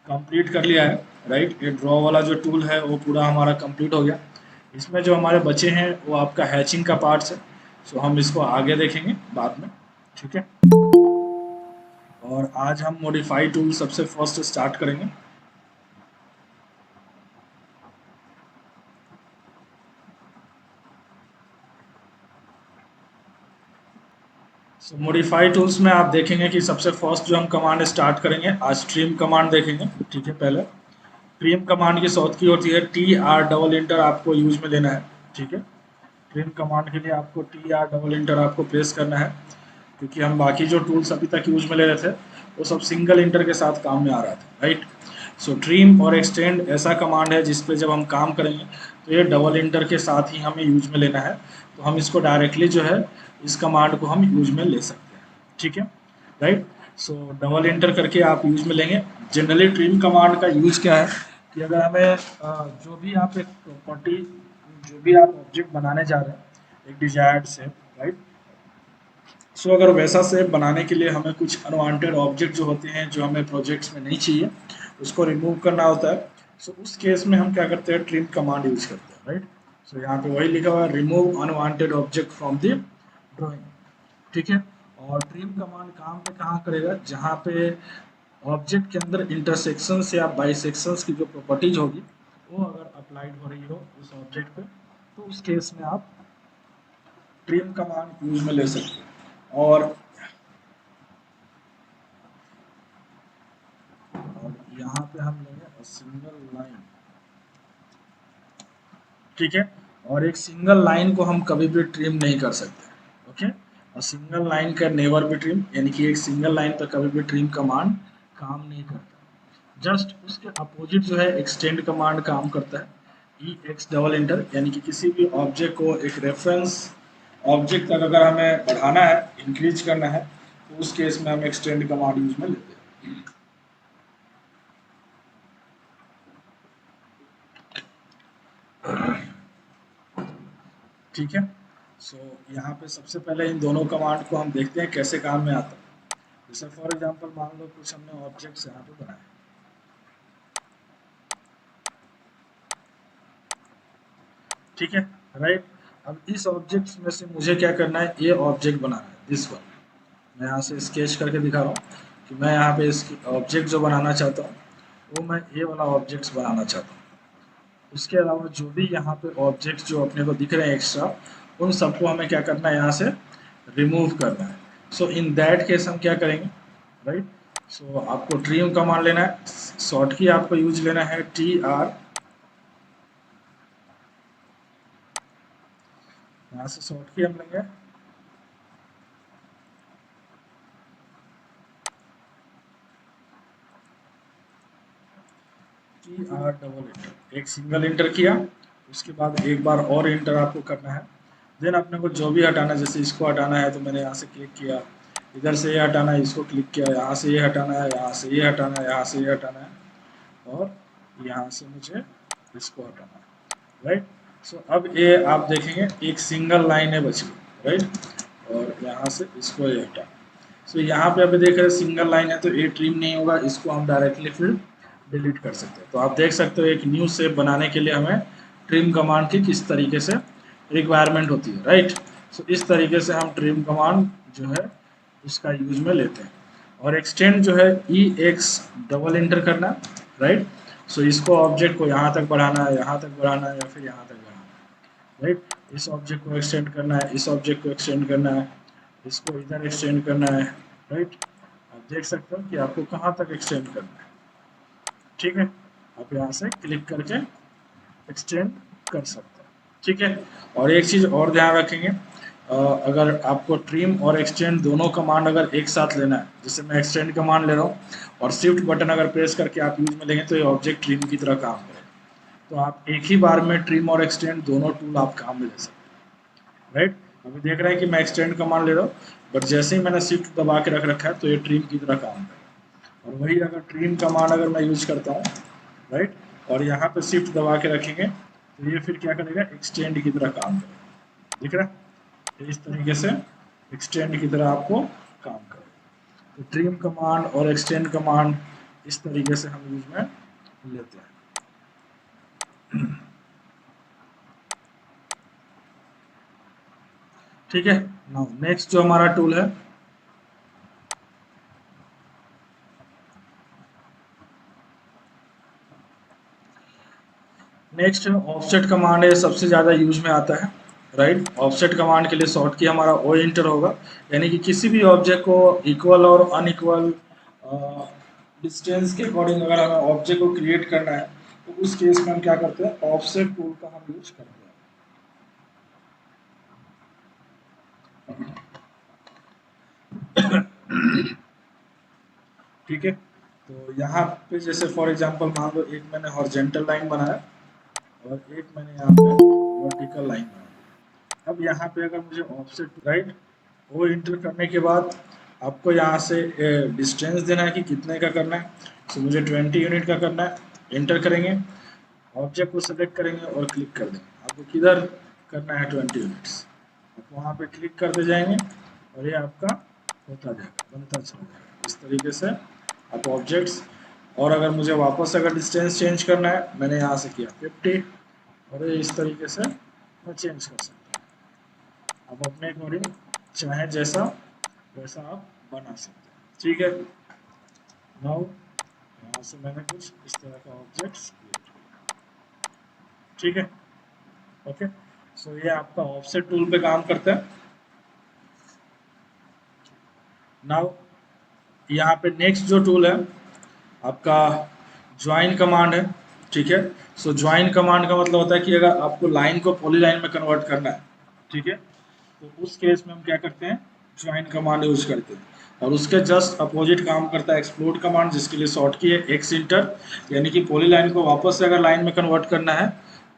Complete कर लिया है, राइट। ये ड्रॉ वाला जो टूल है वो पूरा हमारा कंप्लीट हो गया। इसमें जो हमारे बचे हैं वो आपका हैचिंग का पार्ट्स है। सो हम इसको आगे देखेंगे बाद में, ठीक है। और आज हम मॉडिफाई टूल सबसे फर्स्ट स्टार्ट करेंगे। सो मॉडिफाई टूल्स में आप देखेंगे कि सबसे फर्स्ट जो हम कमांड स्टार्ट करेंगे, आज स्ट्रीम कमांड देखेंगे, ठीक है। पहले ट्रिम कमांड की शॉर्ट की होती है TR डबल इंटर, आपको यूज में लेना है, ठीक है। ट्रिम कमांड के लिए आपको TR डबल इंटर आपको प्रेस करना है, क्योंकि हम बाकी जो टूल्स अभी तक यूज में ले रहे थे वो सब सिंगल इंटर के साथ काम में आ रहा था, राइट। सो ट्रिम और एक्सटेंड ऐसा कमांड है जिस पे जब हम काम करेंगे तो ये डबल इंटर के साथ ही हमें यूज में लेना है। तो हम इसको डायरेक्टली जो है इस कमांड को हम यूज में ले सकते हैं, ठीक है, राइट। सो डबल इंटर करके आप यूज में लेंगे। जनरली ट्रिम कमांड का यूज क्या है कि अगर हमें जो भी आप एक प्रॉपर्टी, जो भी आप ऑब्जेक्ट बनाने जा रहे हैं एक डिजायर्ड से, राइट। सो अगर वैसा सेप बनाने के लिए हमें कुछ अनवांटेड ऑब्जेक्ट जो होते हैं जो हमें प्रोजेक्ट्स में नहीं चाहिए उसको रिमूव करना होता है। सो उस केस में हम क्या करते हैं, ट्रिम कमांड यूज करते हैं, राइट। सो यहाँ पे वही लिखा हुआ है, remove unwanted object from the drawing, ठीक है। और ट्रिम कमांड काम पे कहाँ करेगा, जहाँ पे ऑब्जेक्ट के अंदर इंटरसेक्शंस या बाइसेक्शंस की जो प्रॉपर्टीज होगी वो अगर अप्लाइड हो रही हो उस ऑब्जेक्ट पे, तो उस केस में आप ट्रिम कमांड यूज में ले सकते हैं। और यहाँ पे हम लेंगे सिंगल लाइन, ठीक है। और एक सिंगल लाइन को हम कभी भी ट्रिम नहीं कर सकते, ओके। और सिंगल लाइन का नेवर भी ट्रिम, यानी कि एक सिंगल लाइन पर कभी भी ट्रिम कमांड काम नहीं करता। जस्ट उसके अपोजिट जो है एक्सटेंड कमांड काम करता है। EX डबल इंटर, यानी कि किसी भी ऑब्जेक्ट को एक रेफरेंस ऑब्जेक्ट तक अगर हमें बढ़ाना है, इंक्रीज करना है, तो उस केस में हम एक्सटेंड कमांड यूज में लेते हैं, ठीक है। सो यहाँ पे सबसे पहले इन दोनों कमांड को हम देखते हैं कैसे काम में आता है। जैसे फॉर एग्जांपल मान लो कुछ हमने ऑब्जेक्ट्स यहाँ पे बनाए, ठीक है, राइट। अब इस ऑब्जेक्ट्स में से मुझे क्या करना है, ये ऑब्जेक्ट बनाना है, दिस वन। मैं यहाँ से स्केच करके दिखा रहा हूँ कि मैं यहाँ पे इस ऑब्जेक्ट जो बनाना चाहता हूँ वो मैं ये वाला ऑब्जेक्ट्स बनाना चाहता हूँ। उसके अलावा जो भी यहाँ पे ऑब्जेक्ट्स जो अपने को दिख रहे हैं एक्स्ट्रा, उन सबको हमें क्या करना है, यहाँ से रिमूव करना है। सो इन दैट केस हम क्या करेंगे, राइट। सो आपको ट्रिम कमांड लेना है, शॉर्ट की आपको यूज लेना है TR, यहाँ से शॉर्ट की हम लेंगे TR डबल इंटर, एक सिंगल इंटर किया, उसके बाद एक बार और इंटर आपको करना है। देन अपने को जो भी हटाना है, जैसे इसको हटाना है तो मैंने यहाँ से क्लिक किया, इधर से ये हटाना है इसको क्लिक किया, यहाँ से ये हटाना है, यहाँ से ये हटाना है, यहाँ से ये हटाना है, और यहाँ से मुझे इसको हटाना है, राइट। सो अब ये आप देखेंगे एक सिंगल लाइन है बची, राइट। और यहाँ से इसको ये हटाना। सो यहाँ पे अभी देख रहे हैं सिंगल लाइन है तो ये ट्रिम नहीं होगा, इसको हम डायरेक्टली फिर डिलीट कर सकते हैं। तो आप देख सकते हो एक न्यू शेप बनाने के लिए हमें ट्रिम कमांड की किस तरीके से रिक्वायरमेंट होती है, राइट। सो इस तरीके से हम ट्रिम कमांड जो है उसका यूज में लेते हैं। और एक्सटेंड जो है EX डबल इंटर करना, राइट। सो इसको ऑब्जेक्ट को यहाँ तक बढ़ाना है, यहाँ तक बढ़ाना है, या फिर यहाँ तक बढ़ाना है, राइट। इस ऑब्जेक्ट को एक्सटेंड करना है, इस ऑब्जेक्ट को एक्सटेंड करना है, इसको इधर एक्सटेंड करना है, राइट। आप देख सकते हो कि आपको कहाँ तक एक्सटेंड करना है, ठीक है। आप यहाँ से क्लिक करके एक्सटेंड कर सकते हैं, ठीक है। और एक चीज़ और ध्यान रखेंगे, अगर आपको ट्रिम और एक्सटेंड दोनों कमांड अगर एक साथ लेना है, जैसे मैं एक्सटेंड कमांड ले रहा हूँ और शिफ्ट बटन अगर प्रेस करके आप यूज में लेंगे तो ये ऑब्जेक्ट ट्रिम की तरह काम करेगा। तो आप एक ही बार में ट्रिम और एक्सटेंड दोनों टूल आप काम में ले सकते हैं, राइट। अभी देख रहे हैं कि मैं एक्सटेंड कमांड ले रहा हूँ, बट जैसे ही मैंने शिफ्ट दबा के रख रखा है तो ये ट्रिम की तरह काम करेगा। और वही अगर ट्रिम कमांड अगर मैं यूज करता हूँ, राइट, और यहाँ पे शिफ्ट दबा के रखेंगे तो ये फिर क्या करेगा, एक्सटेंड की तरह काम करेगा, दिख रहा है। तो इस तरीके से एक्सटेंड की तरह आपको काम करेगा। तो ट्रिम कमांड और एक्सटेंड कमांड इस तरीके से हम यूज में लेते हैं। ठीक है। नाउ नेक्स्ट जो हमारा टूल है, नेक्स्ट ऑफसेट कमांड है, सबसे ज़्यादा यूज में आता है। राइट, ऑफसेट कमांड के लिए शॉर्ट की हमारा ओ इंटर होगा, यानी कि किसी भी ऑब्जेक्ट को इक्वल और अनइक्वल डिस्टेंस के अकॉर्डिंग अगर हमें ऑब्जेक्ट को क्रिएट करना है तो उस केस में हम क्या करते हैं, ऑफसेट टूल का हम यूज करते हैं। ठीक है, तो यहाँ पे जैसे फॉर एग्जांपल मान लो एक मैंने हॉरिजॉन्टल लाइन बनाया और एक मैंने यहाँ पे वर्टिकल लाइन बनाया। अब यहाँ पे अगर मुझे ऑफसेट राइट वो इंटर करने के बाद आपको यहाँ से डिस्टेंस देना है कि कितने का करना है। तो मुझे 20 यूनिट का करना है। इंटर करेंगे, ऑब्जेक्ट को सेलेक्ट करेंगे और क्लिक कर देंगे। आपको किधर करना है 20 यूनिट्स, आप वहाँ पे क्लिक करते जाएंगे और ये आपका होता जाएगा, बनता चला जाएगा इस तरीके से आप ऑब्जेक्ट्स। और अगर मुझे वापस अगर डिस्टेंस चेंज करना है, मैंने यहाँ से किया 50 और ये इस तरीके से मैं चेंज कर सकता हूँ। आप अपने अकॉर्डिंग चाहे जैसा वैसा आप बना सकते हैं। ठीक है, नाउ यहाँ से मैंने कुछ इस तरह का ऑब्जेक्ट्स क्रिएट किया। ठीक है, ओके। सो ये आपका ऑफसेट टूल पे काम करता है। नाउ यहाँ पे नेक्स्ट जो टूल है आपका ज्वाइन कमांड है। ठीक है, सो ज्वाइन कमांड का मतलब होता है कि अगर आपको लाइन को पॉलीलाइन में कन्वर्ट करना है, ठीक है, तो उस केस में हम क्या करते हैं, ज्वाइन कमांड यूज करते हैं। और उसके जस्ट अपोजिट काम करता है एक्सप्लोड कमांड, जिसके लिए शॉर्ट की है एक्स इंटर, यानी कि पॉलीलाइन को वापस से अगर लाइन में कन्वर्ट करना है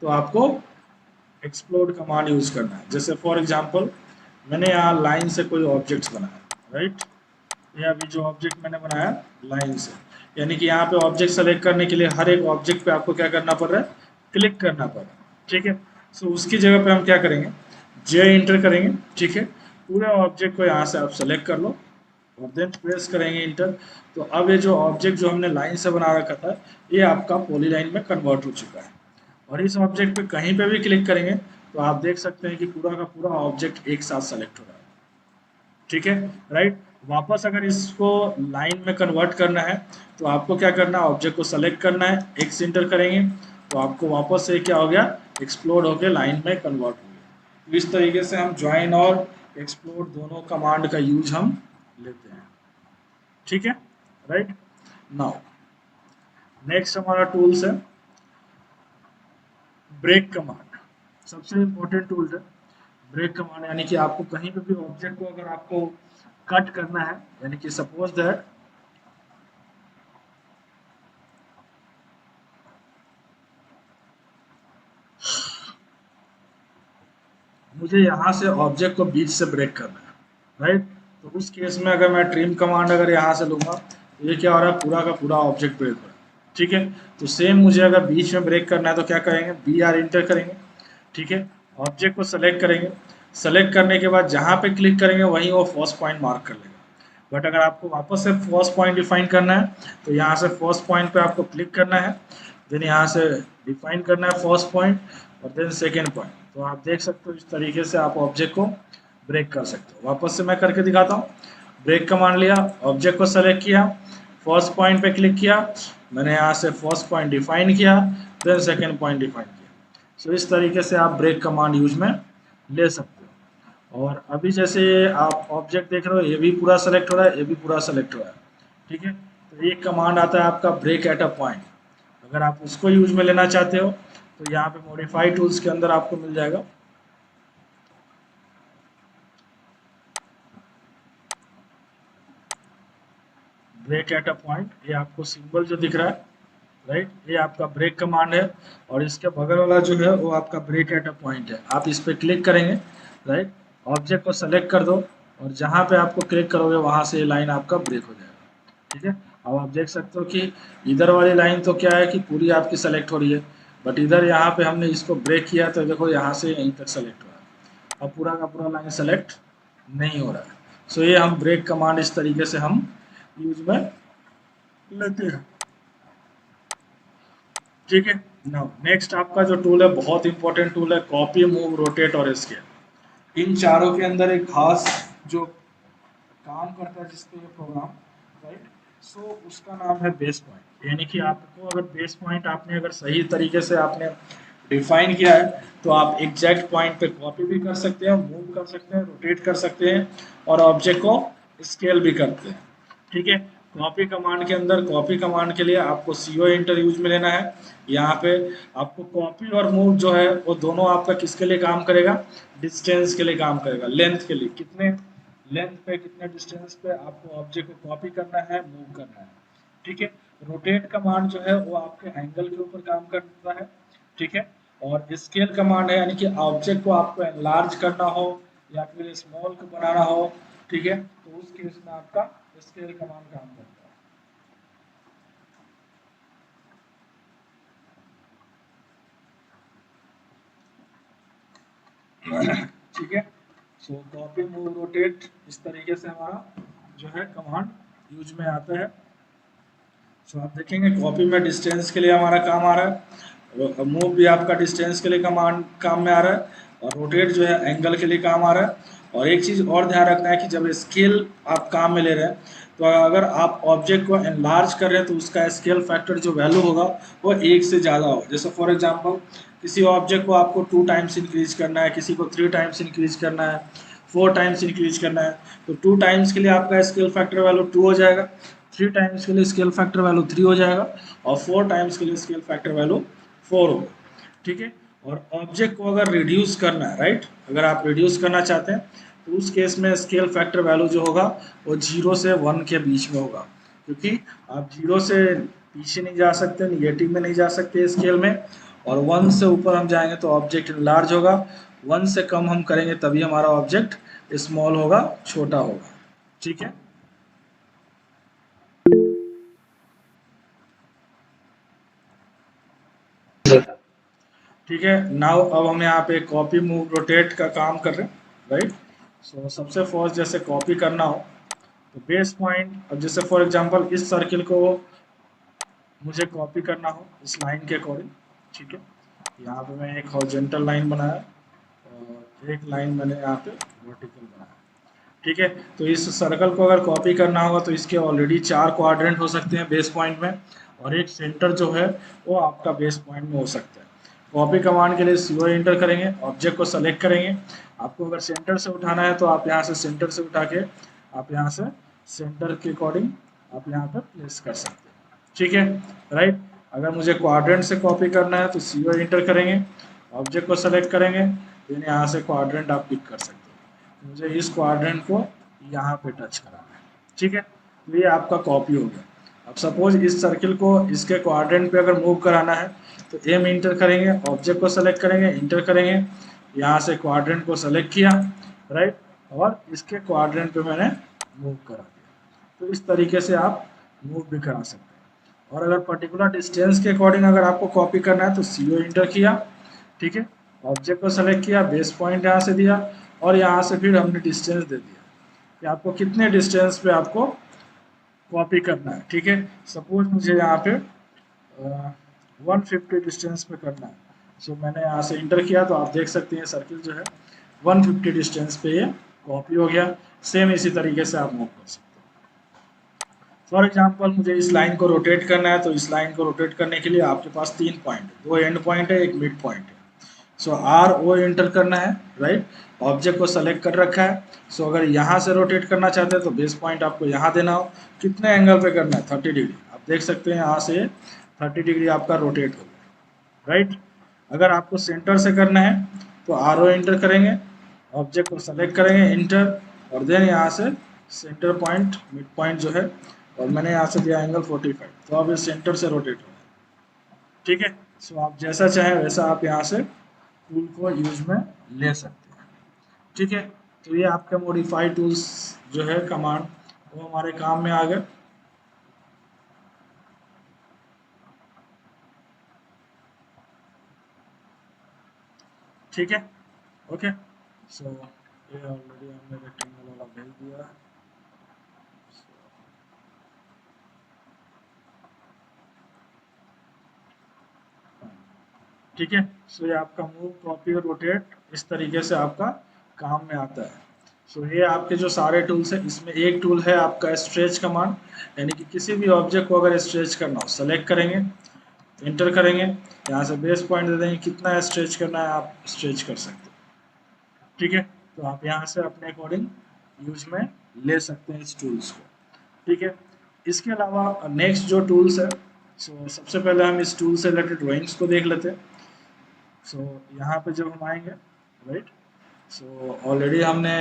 तो आपको एक्सप्लोड कमांड यूज करना है। जैसे फॉर एग्जांपल मैंने यहाँ लाइन से कोई ऑब्जेक्ट बनाया, राइट, ये अभी जो ऑब्जेक्ट मैंने बनाया लाइन से, यानी कि यहाँ पे ऑब्जेक्ट सेलेक्ट करने के लिए हर एक ऑब्जेक्ट पे आपको क्या करना पड़ रहा है, क्लिक करना पड़ रहा है। ठीक है, सो उसकी जगह पे हम क्या करेंगे, जे इंटर करेंगे। ठीक है, पूरे ऑब्जेक्ट को यहाँ से आप सेलेक्ट कर लो और देन प्रेस करेंगे इंटर। तो अब ये जो ऑब्जेक्ट जो हमने लाइन से बना रखा था ये आपका पॉलीलाइन में कन्वर्ट हो चुका है। और इस ऑब्जेक्ट पे कहीं पे भी क्लिक करेंगे तो आप देख सकते हैं कि पूरा का पूरा ऑब्जेक्ट एक साथ सेलेक्ट हो रहा है। ठीक है, राइट। वापस अगर इसको लाइन में कन्वर्ट करना है तो आपको क्या करना है, ऑब्जेक्ट को सेलेक्ट करना है, एक्स इंटर करेंगे तो आपको वापस से क्या हो गया, एक्सप्लोड होकर लाइन में कन्वर्ट हो गया। तो इस तरीके से हम ज्वाइन और एक्सप्लोड दोनों कमांड का यूज हम लेते हैं। ठीक है, राइट। नाउ नेक्स्ट हमारा टूल्स है ब्रेक कमांड, सबसे इंपॉर्टेंट टूल है ब्रेक कमांड। यानी कि आपको कहीं पे भी ऑब्जेक्ट को अगर आपको कट करना है, यानी कि सपोज दैट मुझे यहाँ से ऑब्जेक्ट को बीच से ब्रेक करना है, राइट, तो उस केस में अगर मैं ट्रिम कमांड अगर यहाँ से लूँगा तो ये क्या हो रहा है, पूरा का पूरा ऑब्जेक्ट ब्रेक हो रहा है। ठीक है, तो सेम मुझे अगर बीच में ब्रेक करना है तो क्या करेंगे, बी आर इंटर करेंगे। ठीक है, ऑब्जेक्ट को सेलेक्ट करेंगे, सेलेक्ट करने के बाद जहाँ पे क्लिक करेंगे वहीं वो फर्स्ट पॉइंट मार्क कर लेगा। बट अगर आपको वापस से फर्स्ट पॉइंट डिफाइन करना है तो यहाँ से फर्स्ट पॉइंट पे आपको क्लिक करना है, देन यहाँ से डिफाइन करना है फर्स्ट पॉइंट और देन सेकेंड पॉइंट। तो आप देख सकते हो इस तरीके से आप ऑब्जेक्ट को ब्रेक कर सकते हो। वापस से मैं करके दिखाता हूँ। ब्रेक कमांड लिया, ऑब्जेक्ट को सेलेक्ट किया, फर्स्ट पॉइंट पे क्लिक किया, मैंने यहाँ से फर्स्ट पॉइंट डिफाइन किया, देन सेकेंड पॉइंट डिफाइन किया। सो इस तरीके से आप ब्रेक कमांड यूज में ले सकते हो। और अभी जैसे आप ऑब्जेक्ट देख रहे हो ये भी पूरा सेलेक्ट हो रहा है, ये भी पूरा सेलेक्ट हो रहा है। ठीक है, तो एक कमांड आता है आपका ब्रेक एट अ पॉइंट। अगर आप उसको यूज में लेना चाहते हो तो यहाँ पे मॉडिफाई टूल्स के अंदर आपको मिल जाएगा। ब्रेक एट अ पॉइंट, ये आपको सिंबल जो दिख रहा है, राइट, ये आपका ब्रेक कमांड है। और इसके बगल वाला जो है वो आपका ब्रेक एट अ पॉइंट है। आप इस पर क्लिक करेंगे, राइट, ऑब्जेक्ट को सेलेक्ट कर दो और जहाँ पे आपको क्लिक करोगे वहाँ से ये लाइन आपका ब्रेक हो जाएगा। ठीक है, अब आप देख सकते हो कि इधर वाली लाइन तो क्या है कि पूरी आपकी सेलेक्ट हो रही है, बट इधर यहाँ पे हमने इसको ब्रेक किया तो देखो यहाँ से यहीं तक सेलेक्ट हो रहा है। अब पूरा का पूरा लाइन सेलेक्ट नहीं हो रहा है। सो ये हम ब्रेक कमांड इस तरीके से हम यूज में लेते हैं। ठीक है। नाउ नेक्स्ट आपका जो टूल है बहुत इंपॉर्टेंट टूल है, कॉपी, मूव, रोटेट और स्केल। इन चारों के अंदर एक खास जो काम करता है जिसपे ये प्रोग्राम, राइट, सो उसका नाम है बेस पॉइंट। यानी कि आपको अगर बेस पॉइंट आपने अगर सही तरीके से आपने डिफाइन किया है तो आप एग्जैक्ट पॉइंट पे कॉपी भी कर सकते हैं, मूव कर सकते हैं, रोटेट कर सकते हैं और ऑब्जेक्ट को स्केल भी करते हैं। ठीक है। कॉपी कमांड के अंदर, कॉपी कमांड के लिए आपको CO इंटर यूज में लेना है। यहाँ पे आपको कॉपी और मूव जो है वो दोनों आपका किसके लिए काम करेगा, डिस्टेंस के लिए काम करेगा, लेंथ के लिए, कितने लेंथ पे कितने डिस्टेंस पे आपको ऑब्जेक्ट को कॉपी करना है, मूव करना है। ठीक है। रोटेट कमांड जो है वो आपके एंगल के ऊपर काम करता है। ठीक है। और स्केल कमांड है, यानी कि ऑब्जेक्ट को आपको एनलार्ज करना हो या फिर स्मॉल को बनाना हो, ठीक है, तो उस केस में आपका स्केल कमांड काम करता है। ठीक है। सो कॉपी, मूव, रोटेट, इस तरीके से हमारा जो है कमांड यूज में आता है। सो आप देखेंगे कॉपी में डिस्टेंस के लिए हमारा काम आ रहा है, मूव भी आपका डिस्टेंस के लिए कमांड काम में आ रहा है, और रोटेट जो है एंगल के लिए काम आ रहा है। और एक चीज़ और ध्यान रखना है कि जब स्केल आप काम में ले रहे हैं तो अगर आप ऑब्जेक्ट को एनलार्ज कर रहे हैं तो उसका स्केल फैक्टर जो वैल्यू होगा वो एक से ज़्यादा होगा। जैसे फॉर एग्जांपल किसी ऑब्जेक्ट को आपको 2 टाइम्स इंक्रीज करना है, किसी को 3 टाइम्स इंक्रीज करना है, 4 टाइम्स इंक्रीज करना है, तो 2 टाइम्स के लिए आपका स्केल फैक्टर वैल्यू 2 हो जाएगा, 3 टाइम्स के लिए स्केल फैक्टर वैल्यू 3 हो जाएगा और 4 टाइम्स के लिए स्केल फैक्टर वैल्यू 4 होगा। ठीक है। और ऑब्जेक्ट को अगर रिड्यूस करना है, राइट, अगर आप रिड्यूस करना चाहते हैं तो उस केस में स्केल फैक्टर वैल्यू जो होगा वो 0 से 1 के बीच में होगा, क्योंकि आप 0 से पीछे नहीं जा सकते, निगेटिव में नहीं जा सकते स्केल में, और 1 से ऊपर हम जाएंगे तो ऑब्जेक्ट लार्ज होगा, 1 से कम हम करेंगे तभी हमारा ऑब्जेक्ट स्मॉल होगा, छोटा होगा। ठीक है। ठीक है। नाउ अब हम यहाँ पे कॉपी, मूव, रोटेट का काम कर रहे हैं, राइट। सो सबसे फर्स्ट जैसे कॉपी करना हो तो बेस पॉइंट, अब जैसे फॉर एग्जांपल इस सर्किल को मुझे कॉपी करना हो इस लाइन के अकॉर्डिंग, ठीक है, यहाँ पे मैं एक हॉरिजॉन्टल लाइन बनाया और एक लाइन मैंने यहाँ पे वर्टिकल बनाया। ठीक है। तो इस सर्कल को अगर कॉपी करना होगा तो इसके ऑलरेडी 4 क्वाड्रेंट हो सकते हैं बेस पॉइंट में, और एक सेंटर जो है वो आपका बेस पॉइंट में हो सकता है। कॉपी कमांड के लिए CO इंटर करेंगे, ऑब्जेक्ट को सेलेक्ट करेंगे, आपको अगर सेंटर से उठाना है तो आप यहाँ से सेंटर से उठा के आप यहाँ से सेंटर के अकॉर्डिंग आप यहाँ पर प्लेस कर सकते हैं। ठीक है, राइट। अगर मुझे क्वाड्रेंट से कॉपी करना है तो CO इंटर करेंगे, ऑब्जेक्ट को सेलेक्ट करेंगे, फिर यहाँ से क्वाड्रेंट आप पिक कर सकते हैं। मुझे इस क्वाड्रेंट को यहाँ पे टच कराना है। ठीक है, तो ये आपका कॉपी हो गया। अब सपोज इस सर्किल को इसके क्वाड्रेंट पे अगर मूव कराना है तो एम इंटर करेंगे, ऑब्जेक्ट को सेलेक्ट करेंगे, इंटर करेंगे, यहाँ से क्वाड्रेंट को सेलेक्ट किया, राइट, और इसके क्वाड्रेंट पे मैंने मूव करा दिया। तो इस तरीके से आप मूव भी करा सकते हैं। और अगर पर्टिकुलर डिस्टेंस के अकॉर्डिंग अगर आपको कॉपी करना है तो CO इंटर किया, ठीक है, ऑब्जेक्ट को सेलेक्ट किया, बेस पॉइंट यहाँ से दिया, और यहाँ से फिर हमने डिस्टेंस दे दिया कि आपको कितने डिस्टेंस पे आपको कॉपी करना है। ठीक है, सपोज मुझे यहाँ पे 150 डिस्टेंस पे करना है, सो मैंने यहाँ से इंटर किया तो आप देख सकते हैं सर्किल जो है 150 डिस्टेंस पे ये कॉपी हो गया। सेम इसी तरीके से आप मूव कर सकते हैं। फॉर एग्जांपल मुझे इस लाइन को रोटेट करना है तो इस लाइन को रोटेट करने के लिए आपके पास 3 पॉइंट, 2 एंड पॉइंट है, एक मिड पॉइंट है। सो RO एंटर करना है, राइट, ऑब्जेक्ट को सेलेक्ट कर रखा है। सो अगर यहाँ से रोटेट करना चाहते हैं तो बेस पॉइंट आपको यहाँ देना हो, कितने एंगल पे करना है, 30 डिग्री। आप देख सकते हैं यहाँ से 30 डिग्री आपका रोटेट हो गया, राइट। अगर आपको सेंटर से करना है तो RO एंटर करेंगे, ऑब्जेक्ट को सेलेक्ट करेंगे, इंटर, और देन यहाँ से सेंटर पॉइंट, मिड पॉइंट जो है, और मैंने यहाँ से दिया एंगल 45, तो अब ये सेंटर से रोटेट हो गया। ठीक है। सो आप जैसा चाहें वैसा आप यहाँ से टूल को यूज में ले सकते हैं। ठीक है, तो ये आपके मॉडिफाई टूल्स जो है कमांड वो हमारे काम में आ गए। ठीक है, ओके। सो ये ऑलरेडी हमने रेक्टेंगल वाला भेज दिया है। ठीक है। सो ये आपका मूव, कॉपी और रोटेट इस तरीके से आपका काम में आता है। सो ये आपके जो सारे टूल्स हैं, इसमें एक टूल है आपका स्ट्रेच कमांड, यानी कि किसी भी ऑब्जेक्ट को अगर स्ट्रेच करना हो सेलेक्ट करेंगे, इंटर करेंगे, यहाँ से बेस पॉइंट दे देंगे, कितना स्ट्रेच करना है आप स्ट्रेच कर सकते हैं। ठीक है, तो आप यहाँ से अपने अकॉर्डिंग यूज में ले सकते हैं इस टूल्स को। ठीक है, इसके अलावा नेक्स्ट जो टूल्स है, सो सबसे पहले हम इस टूल से रिलेटेड ड्राइंग्स को देख लेते हैं। सो यहाँ पे जब हम आएंगे, राइट, सो ऑलरेडी हमने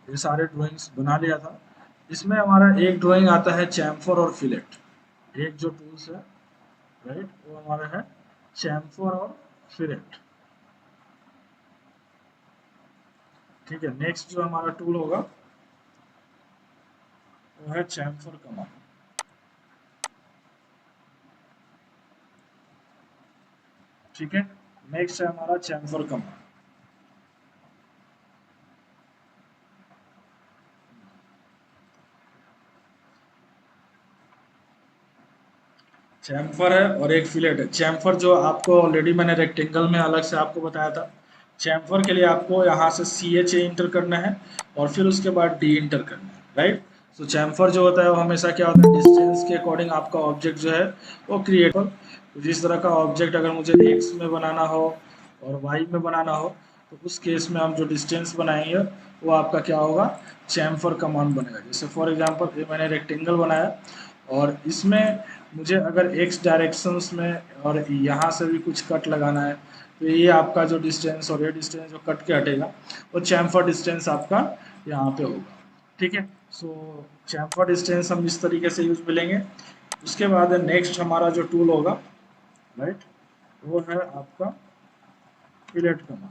ये सारे ड्राइंग्स बना लिया था। इसमें हमारा एक ड्राइंग आता है चैम्फर और फिलेट, एक जो टूल्स है, राइट, वो हमारा है चैम्फर और फिलेट। ठीक है, नेक्स्ट जो हमारा टूल होगा वो है चैम्फर कमांड। ठीक है, नेक्स्ट है हमारा चैम्फर कमांड। चैम्फर है और एक फिलेट है। चैम्फर जो आपको ऑलरेडी मैंने रेक्टेंगल में अलग से आपको बताया था। चैम्फर के लिए आपको यहाँ से CHA इंटर करना है और फिर उसके बाद D इंटर करना है, राइट। सो चैम्फर जो होता है वो हमेशा क्या होता है, डिस्टेंस के अकॉर्डिंग आपका ऑब्जेक्ट जो है वो क्रिएट। जिस तरह का ऑब्जेक्ट अगर मुझे X में बनाना हो और Y में बनाना हो, तो उस केस में हम जो डिस्टेंस बनाएंगे वो आपका क्या होगा, चैम्फर कमांड बनेगा। जैसे फॉर एग्जांपल ये मैंने रेक्टेंगल बनाया और इसमें मुझे अगर X डायरेक्शंस में और यहाँ से भी कुछ कट लगाना है, तो ये आपका जो डिस्टेंस और ये डिस्टेंस जो कट के हटेगा वो चैम्फर डिस्टेंस आपका यहाँ पे होगा। ठीक है, सो चैम्फर डिस्टेंस हम इस तरीके से यूज मिलेंगे। उसके बाद नेक्स्ट हमारा जो टूल होगा, राइट, वो है आपका फिलेट कमांड।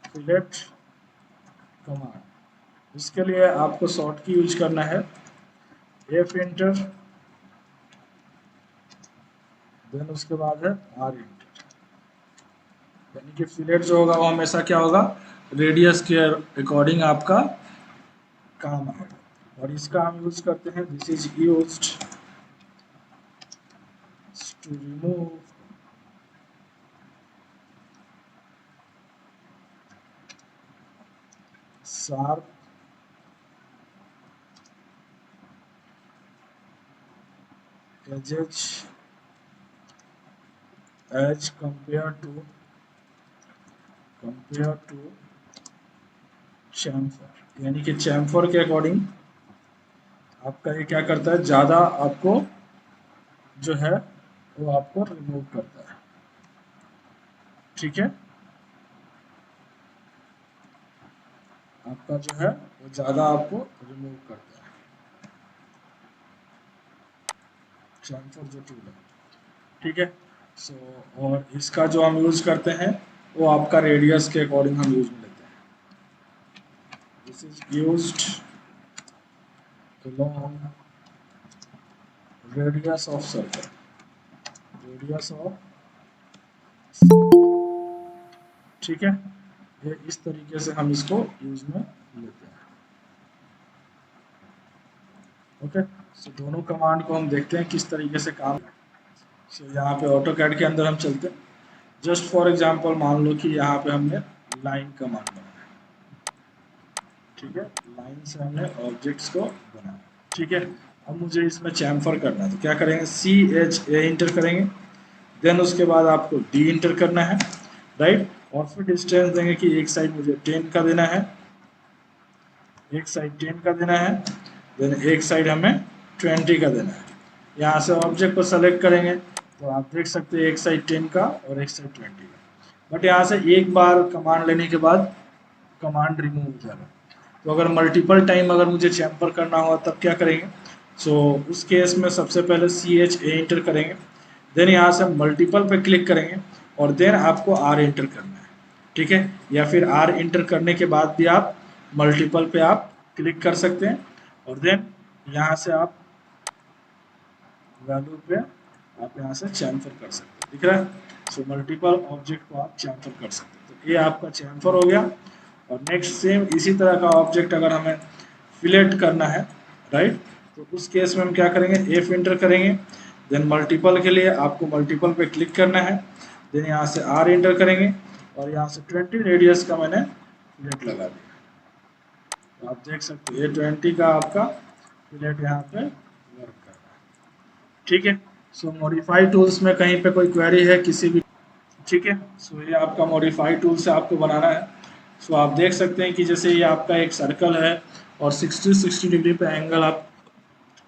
फिलेट कमांड, इसके लिए आपको शॉर्ट की यूज करना है, F इंटर, देन उसके बाद है R इंटर। यानी कि फिलेट जो होगा वो हमेशा क्या होगा, रेडियस के अकॉर्डिंग आपका काम आएगा। और इसका हम यूज करते हैं, this is used to remove sharp edges as compared to chamfer. यानी कि चैम्फर के अकॉर्डिंग आपका ये क्या करता है, ज़्यादा आपको जो है वो आपको रिमूव करता है। ठीक है, आपका जो है वो ज़्यादा आपको रिमूव करता है चैम्फर जो टूल है। ठीक है, सो और इसका जो हम यूज करते हैं वो आपका रेडियस के अकॉर्डिंग हम यूज में लेते हैं। This is used along radius of circle, radius of. ठीक है, ये इस तरीके से हम इसको यूज में लेते हैं। ओके, सो दोनों कमांड को हम देखते हैं किस तरीके से काम। सो यहाँ पे ऑटो कैड के अंदर हम चलते हैं। जस्ट फॉर एग्जांपल मान लो कि यहाँ पे हमने लाइन कमांड बनाया। ठीक है, लाइन से हमने ऑब्जेक्ट्स को बनाया। ठीक है, अब मुझे इसमें चैम्फर करना है, तो क्या करेंगे, CHA इंटर करेंगे, देन उसके बाद आपको D इंटर करना है, राइट, और फिर डिस्टेंस देंगे कि एक साइड मुझे 10 का देना है, एक साइड 10 का देना है, देन एक साइड हमें 20 का देना है। यहाँ से ऑब्जेक्ट को सेलेक्ट करेंगे तो आप देख सकते हैं एक साइड 10 का और एक साइड 20 का। बट यहाँ से एक बार कमांड लेने के बाद कमांड रिमूव हो जाएगा। तो अगर मल्टीपल टाइम अगर मुझे चैम्फर करना हो तब क्या करेंगे, सो उस केस में सबसे पहले CHA इंटर करेंगे, देन यहाँ से मल्टीपल पे क्लिक करेंगे और देन आपको R इंटर करना है। ठीक है, या फिर R इंटर करने के बाद भी आप मल्टीपल पे आप क्लिक कर सकते हैं और देन यहाँ से आप वैल्यू पे आप यहाँ से चैम्फर कर सकते हैं। दिख रहा है, सो मल्टीपल ऑब्जेक्ट को आप चैम्फर कर सकते हैं। तो ये आपका चैम्फर हो गया। और नेक्स्ट सेम इसी तरह का ऑब्जेक्ट अगर हमें फिलेट करना है, राइट, तो उस केस में हम क्या करेंगे, F इंटर करेंगे, देन मल्टीपल के लिए आपको मल्टीपल पे क्लिक करना है, देन यहाँ से R एंटर करेंगे और यहाँ से 20 रेडियस का मैंने फिलेट लगा दिया। तो आप देख सकते हो ये 20 का आपका फिलेट यहाँ पे वर्क कर रहा है। ठीक है, सो मॉडिफाई टूल्स में कहीं पे कोई क्वेरी है किसी भी, ठीक है, सो ये आपका मॉडिफाई टूल से आपको बनाना है। सो आप देख सकते हैं कि जैसे ये आपका एक सर्कल है और 60 डिग्री पे एंगल आप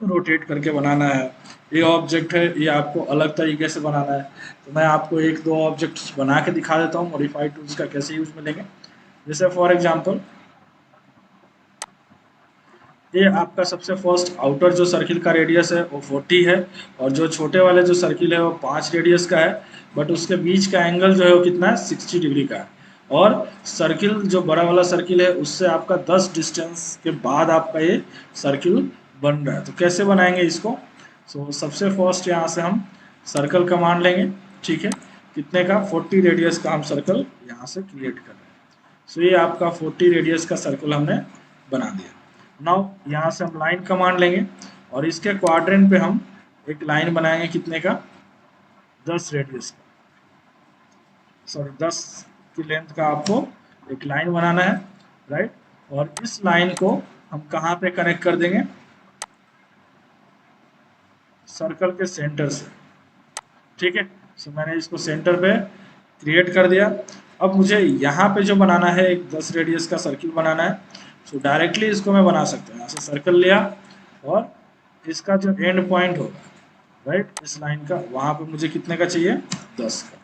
रोटेट करके बनाना है। ये ऑब्जेक्ट है, ये आपको अलग तरीके से बनाना है। तो मैं आपको एक दो ऑब्जेक्ट्स बना के दिखा देता हूँ मॉडिफाई टूल्स का कैसे यूज में लेंगे। जैसे फॉर एग्जांपल ये आपका सबसे फर्स्ट आउटर जो सर्किल का रेडियस है वो 40 है और जो छोटे वाले जो सर्किल है वो 5 रेडियस का है, बट उसके बीच का एंगल जो है वो कितना है 60 डिग्री का है। और सर्किल जो बड़ा वाला सर्किल है उससे आपका 10 डिस्टेंस के बाद आपका ये सर्किल बन रहा है। तो कैसे बनाएंगे इसको? सो सबसे फर्स्ट यहाँ से हम सर्कल कमांड लेंगे, ठीक है, कितने का 40 रेडियस का हम सर्कल यहाँ से क्रिएट कर रहे हैं। सो ये आपका 40 रेडियस का सर्कल हमने बना दिया। नाउ यहाँ से हम लाइन कमांड लेंगे और इसके क्वाड्रेंट पे हम एक लाइन बनाएंगे कितने का 10 रेडियस का, सॉरी 10 की लेंथ का आपको एक लाइन बनाना है, राइट। और इस लाइन को हम कहाँ पे कनेक्ट कर देंगे? सर्कल के सेंटर से, ठीक है। सो मैंने इसको सेंटर पे क्रिएट कर दिया। अब मुझे यहाँ पे जो बनाना है एक 10 रेडियस का सर्किल बनाना है। सो डायरेक्टली इसको मैं बना सकता हूँ, यहाँ से सर्कल लिया और इसका जो एंड पॉइंट होगा, राइट, इस लाइन का, वहां पे मुझे कितने का चाहिए 10 का,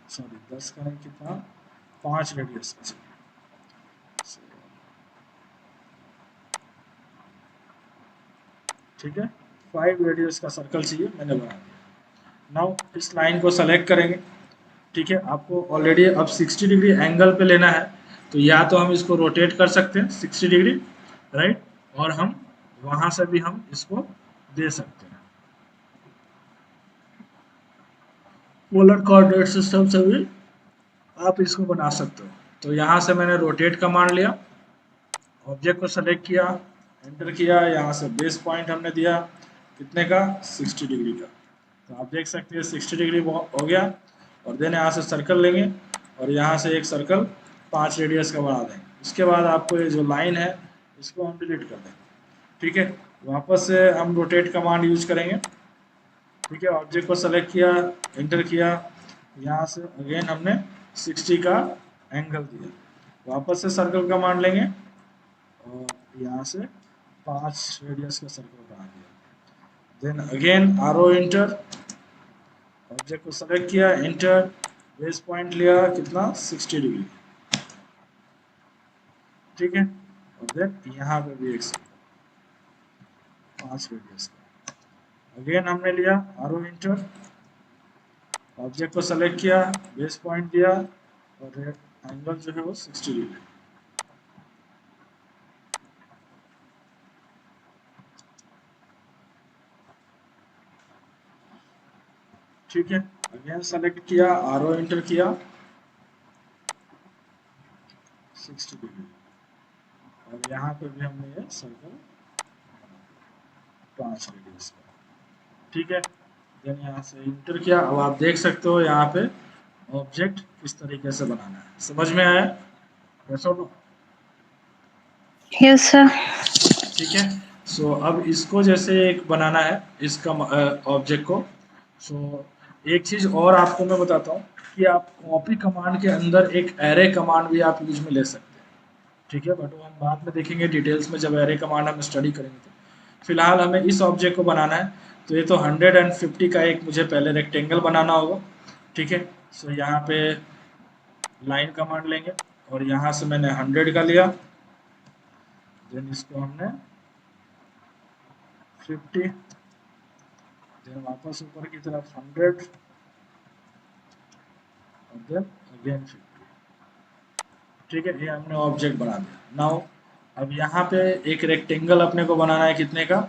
सॉरी 10 का नहीं, कितना 5 रेडियस का चाहिए। ठीक है, 5 रेडियस का सर्कल चाहिए, मैंने बना दिया। नाउ इस लाइन को सेलेक्ट करेंगे, ठीक है। आपको ऑलरेडी अब 60 डिग्री एंगल पे लेना है, तो या तो हम इसको रोटेट कर सकते हैं 60 डिग्री, राइट, और हम वहां से भी हम इसको दे सकते हैं, पोलर कोऑर्डिनेट सिस्टम से भी आप इसको बना सकते हो। तो यहाँ से मैंने रोटेट कमांड लिया, ऑब्जेक्ट को सेलेक्ट किया, एंटर किया, यहाँ से बेस पॉइंट हमने दिया कितने का 60 डिग्री का। तो आप देख सकते हैं 60 डिग्री हो गया। और देन यहाँ से सर्कल लेंगे और यहाँ से एक सर्कल 5 रेडियस का बना देंगे। उसके बाद आपको ये जो लाइन है इसको हम डिलीट कर देंगे, ठीक है। वापस से हम रोटेट कमांड यूज करेंगे, ठीक है। ऑब्जेक्ट को सेलेक्ट किया, एंटर किया, यहाँ से अगेन हमने 60 का एंगल दिया, वापस से सर्कल कमांड लेंगे और यहाँ से 5 रेडियस का सर्कल बना दिया। देन अगेन आरो एंटर, ऑब्जेक्ट को सेलेक्ट किया, एंटर, बेस पॉइंट लिया कितना 60 डिग्री, ठीक है। और देन यहाँ पे भी एक 5 रेडियस का, अगेन हमने लिया आरो एंटर, ऑब्जेक्ट को सेलेक्ट किया, बेस पॉइंट दिया और एंगल जो है वो 60 डिग्री, ठीक है। अगेन सेलेक्ट किया, आरो एंटर किया 60 डिग्री और यहाँ पे भी हमने ये सर्कल 5 रेडियस का, ठीक है। देन यहाँ से इंटर किया। अब आप देख सकते हो यहाँ पे ऑब्जेक्ट किस तरीके से बनाना है, समझ में आया? Yes sir. ठीक है। सो अब इसको जैसे एक बनाना है इसका ऑब्जेक्ट को। सो एक चीज और आपको मैं बताता हूँ कि आप कॉपी कमांड के अंदर एक एरे कमांड भी आप यूज में ले सकते हैं, ठीक है, बट वो हम बाद में देखेंगे डिटेल्स में जब एरे कमांड हम स्टडी करेंगे। तो फिलहाल हमें इस ऑब्जेक्ट को बनाना है, तो ये तो 150 का एक मुझे पहले रेक्टेंगल बनाना होगा, ठीक है। सो यहाँ पे लाइन कमांड लेंगे और यहाँ से मैंने 100 का लिया, देन इसको हमने 50, देन वापस ऊपर की तरफ 100 और देन अगेन 50, ठीक है। ये हमने ऑब्जेक्ट बना दिया। नाउ अब यहाँ पे एक रेक्टेंगल अपने को बनाना है कितने का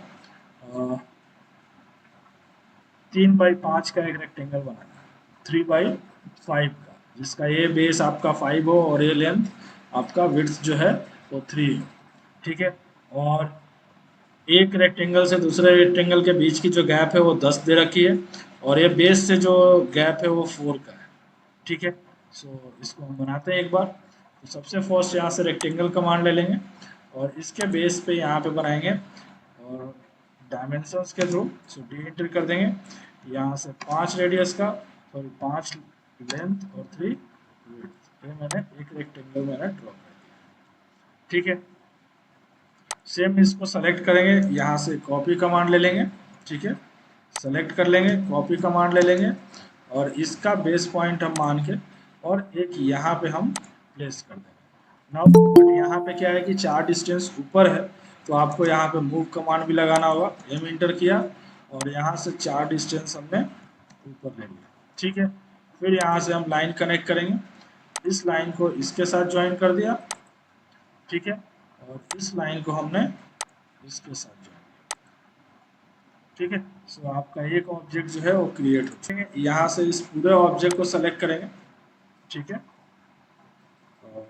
3x5 का एक रेक्टेंगल बनाना है 3x5 का, जिसका ये बेस आपका 5 हो और ये लेंथ आपका विड्थ जो है वो 3 हो, ठीक है। और एक रेक्टेंगल से दूसरे रेक्टेंगल के बीच की जो गैप है वो 10 दे रखी है, और ये बेस से जो गैप है वो 4 का है। ठीक है, सो इसको हम बनाते हैं एक बार। तो सबसे फर्स्ट यहाँ से रेक्टेंगल कमांड ले लेंगे और इसके बेस पे यहाँ पे बनाएंगे, और डायमेंशंस के थ्रू सो डी एंटर कर देंगे। यहाँ से 5 रेडियस का, सॉरी 5 लेंथ और 3 विड्थ, ये मैंने एक रेक्टेंगल मैंने ड्रॉ कर दिया। ठीक है, सेम इसको सेलेक्ट करेंगे, यहाँ से कॉपी कमांड ले लेंगे। ठीक है, सेलेक्ट कर लेंगे, कॉपी कमांड ले लेंगे और इसका बेस पॉइंट हम मान के और एक यहाँ पे हम प्लेस कर देंगे। नाउ यहाँ पे क्या है कि 4 डिस्टेंस ऊपर है, तो आपको यहाँ पे मूव कमांड भी लगाना होगा। एम इंटर किया और यहाँ से 4 डिस्टेंस हमने ऊपर ले लिया। ठीक है, फिर यहाँ से हम लाइन कनेक्ट करेंगे, इस लाइन को इसके साथ ज्वाइन कर दिया। ठीक है, और इस लाइन को हमने इसके साथ ज्वाइन किया। ठीक है, सो आपका एक ऑब्जेक्ट जो है वो क्रिएट हो जाएगा। यहाँ से इस पूरे ऑब्जेक्ट को सेलेक्ट करेंगे। ठीक है, और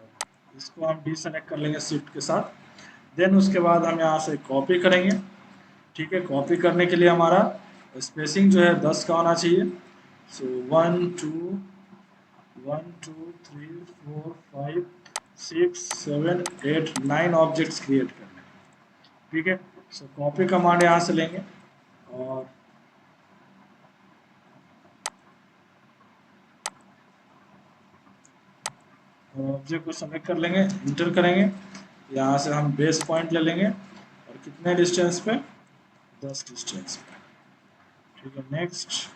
इसको हम डी सेलेक्ट कर लेंगे शिफ्ट के साथ। देन उसके बाद हम यहाँ से कॉपी करेंगे। ठीक है, कॉपी करने के लिए हमारा स्पेसिंग जो है 10 का होना चाहिए। सो 1 2 3 4 5 6 7 8 9 ऑब्जेक्ट्स क्रिएट करने हैं। ठीक है, सो कॉपी कमांड यहाँ से लेंगे और ऑब्जेक्ट को सेलेक्ट कर लेंगे, इंटर करेंगे। यहाँ से हम बेस पॉइंट ले लेंगे और कितने डिस्टेंस पे, 10 डिस्टेंस पे। ठीक है, नेक्स्ट।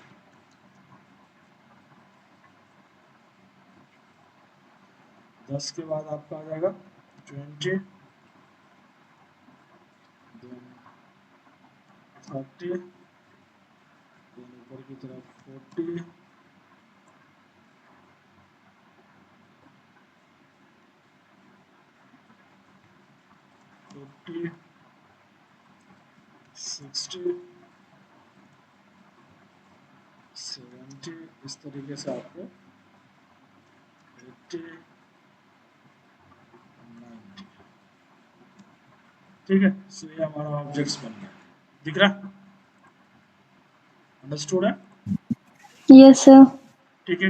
दस के बाद आपका आ जाएगा 20, 30, ऊपर की तरफ 40, 50, 60, 70, इस तरीके से आपको 80, 90। ठीक है, सो ये हमारा ऑब्जेक्ट्स बन गया। दिख रहा, अंडरस्टूड है? Yes, sir. ठीक है,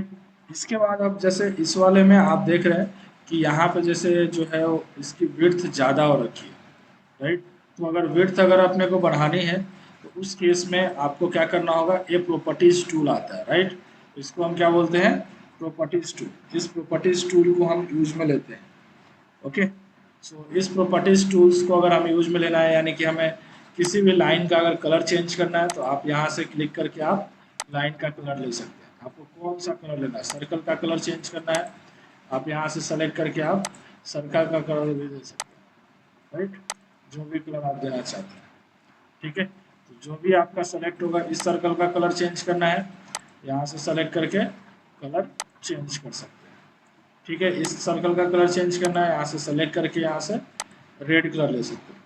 इसके बाद अब जैसे इस वाले में आप देख रहे हैं कि यहाँ पे जैसे जो है वो इसकी विड्थ ज़्यादा हो रखी है, राइट। तो अगर विड्थ अगर अपने को बढ़ानी है तो उस केस में आपको क्या करना होगा, ये प्रॉपर्टीज टूल आता है, राइट। इसको हम क्या बोलते हैं, प्रॉपर्टीज टूल। इस प्रॉपर्टीज टूल को हम यूज में लेते हैं। ओके, सो इस प्रॉपर्टीज टूल्स को अगर हम यूज में लेना है, यानी कि हमें किसी भी लाइन का अगर कलर चेंज करना है, तो आप यहाँ से क्लिक करके आप लाइन का कलर ले सकते हैं। आपको कौन सा कलर लेना है, सर्कल का कलर चेंज करना है, आप यहाँ से सेलेक्ट करके आप सर्कल का कलर भी दे सकते हैं, राइट। जो भी कलर आप देना चाहते हैं। ठीक है, तो जो भी आपका सेलेक्ट होगा, इस सर्कल का कलर चेंज करना है, यहाँ से सेलेक्ट करके कलर चेंज कर सकते हैं। ठीक है, इस सर्कल का कलर चेंज करना है, यहाँ से सेलेक्ट करके यहाँ से रेड कलर ले सकते हैं।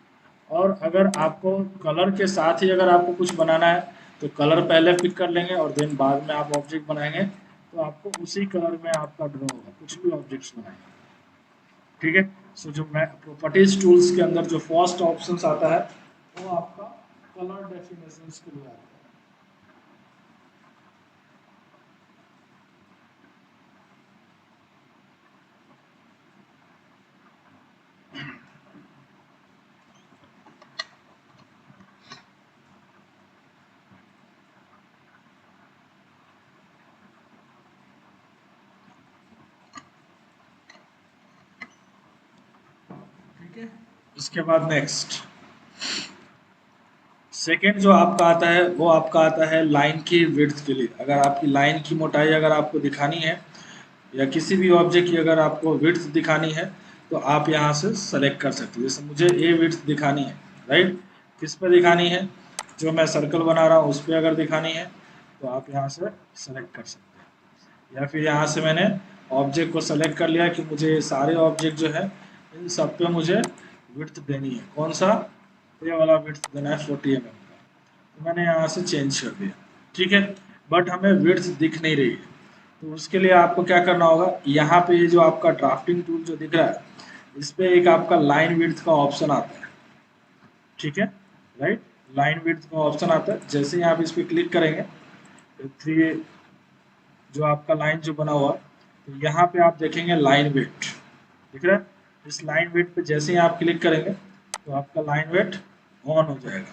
और अगर आपको कलर के साथ ही अगर आपको कुछ बनाना है तो कलर पहले पिक कर लेंगे और देन बाद में आप ऑब्जेक्ट बनाएंगे, तो आपको उसी कलर में आपका ड्रॉ होगा, कुछ भी ऑब्जेक्ट्स बनाएंगे। ठीक है, सो जो मैं प्रॉपर्टीज टूल्स के अंदर जो फर्स्ट ऑप्शन आता है वो आपका कलर डेफिनेशंस के लिए आता है। ठीक है, इसके बाद नेक्स्ट सेकेंड जो आपका आता है वो आपका आता है लाइन की विड्थ के लिए। अगर आपकी लाइन की मोटाई अगर आपको दिखानी है या किसी भी ऑब्जेक्ट की अगर आपको विड्थ दिखानी है, तो आप यहाँ से सेलेक्ट कर सकते हैं। जैसे मुझे ए विड्थ दिखानी है, राइट। किस पे दिखानी है, जो मैं सर्कल बना रहा हूँ उस पर अगर दिखानी है तो आप यहाँ से सेलेक्ट कर सकते हैं। या फिर यहाँ से मैंने ऑब्जेक्ट को सेलेक्ट कर लिया कि मुझे सारे ऑब्जेक्ट जो है इन सब पे मुझे विड्थ देनी है, कौन सा, ये वाला विड्थ देना है 40 mm का, तो मैंने यहाँ से चेंज कर दिया। ठीक है, बट हमें विड्थ दिख नहीं रही है, तो उसके लिए आपको क्या करना होगा, यहाँ पे ये जो आपका ड्राफ्टिंग टूल जो दिख रहा है, इस पे एक आपका लाइन विड्थ का ऑप्शन आता है। ठीक है, राइट। लाइन विड्थ का ऑप्शन आता है, जैसे ही आप इस पर क्लिक करेंगे तो थ्री जो आपका लाइन जो बना हुआ, तो यहाँ पे आप देखेंगे लाइन वेट दिख रहा है। इस लाइन वेट पे जैसे ही आप क्लिक करेंगे तो आपका लाइन वेट ऑन हो जाएगा,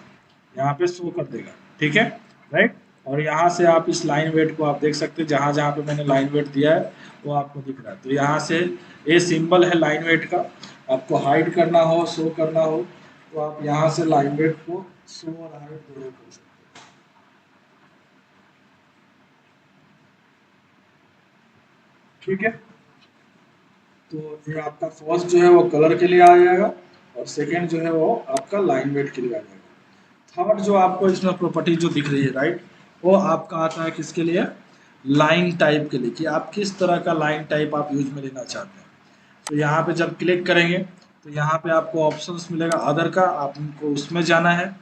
यहाँ पे शो कर देगा, ठीक है, राइट। और यहाँ से आप इस लाइन वेट को आप देख सकते हैं, जहाँ जहाँ पे मैंने लाइन वेट दिया है वो आपको दिख रहा है। तो यहाँ से ये सिंबल है लाइन वेट का, आपको हाइड करना हो, शो करना हो, तो आप यहाँ से लाइन वेट को शो और हाइड दोनों कर सकते हैं, ठीक है। तो ये आपका फर्स्ट जो है वो कलर के लिए आ जाएगा, और सेकेंड जो है वो आपका लाइन वेट के लिए आ जाएगा। थर्ड जो आपको इसमें प्रॉपर्टी जो दिख रही है, राइट, वो आपका आता है किसके लिए, लाइन टाइप के लिए, कि आप किस तरह का लाइन टाइप आप यूज में लेना चाहते हैं। तो यहाँ पे जब क्लिक करेंगे तो यहाँ पे आपको ऑप्शंस मिलेगा अदर का, आपको उसमें जाना है,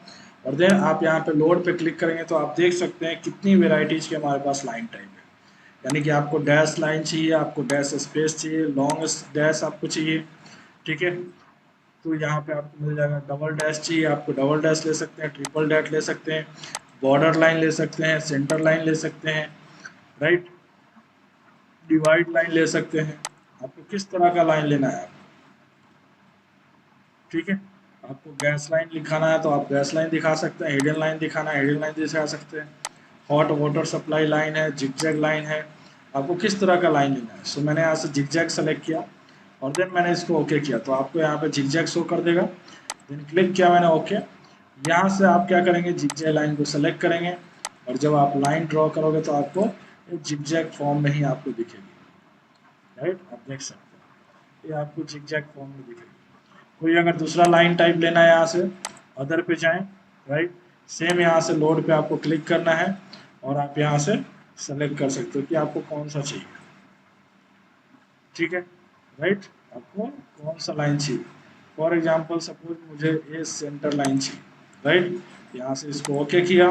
और देन आप यहाँ पे लोड पे क्लिक करेंगे तो आप देख सकते हैं कितनी वेराइटीज के हमारे पास लाइन टाइप है। यानी कि आपको डैश लाइन चाहिए, आपको डैश स्पेस चाहिए, लॉन्ग डैश आपको चाहिए, ठीक है। तो यहाँ पे आपको मिल जाएगा। डबल डैश चाहिए आपको, डबल डैश ले सकते हैं, ट्रिपल डैश ले सकते हैं, बॉर्डर लाइन ले सकते हैं, सेंटर लाइन ले सकते हैं, राइट, डिवाइड लाइन ले सकते हैं। आपको किस तरह का लाइन लेना है, ठीक है। आपको गैस लाइन दिखाना है तो आप गैस लाइन दिखा सकते हैं, हिडन लाइन दिखाना है हिडन लाइन दिखा सकते हैं, हॉट वाटर सप्लाई लाइन है, जिगजैग लाइन है, आपको किस तरह का लाइन लेना है। सो मैंने यहाँ से जिगजैग सेलेक्ट किया और देन मैंने इसको ओके किया, तो आपको यहाँ पे जिगजैग शो कर देगा। देन क्लिक किया मैंने ओके। यहाँ से आप क्या करेंगे, जिगजैग लाइन को सेलेक्ट करेंगे, और जब आप लाइन ड्रॉ करोगे तो आपको जिगजैग फॉर्म में ही आपको दिखेगी, राइट, आप देख सकते हैं ये आपको जिगजैग फॉर्म में दिखेगी। कोई अगर दूसरा लाइन टाइप लेना है, यहाँ से अदर पे जाएं, राइट, सेम यहाँ से लोड पे आपको क्लिक करना है, और आप यहाँ से सेलेक्ट कर सकते हो कि आपको कौन सा चाहिए, ठीक है, राइट, आपको कौन सा लाइन चाहिए। फॉर एग्जांपल सपोज मुझे ये सेंटर लाइन चाहिए, राइट, यहाँ से इसको ओके किया,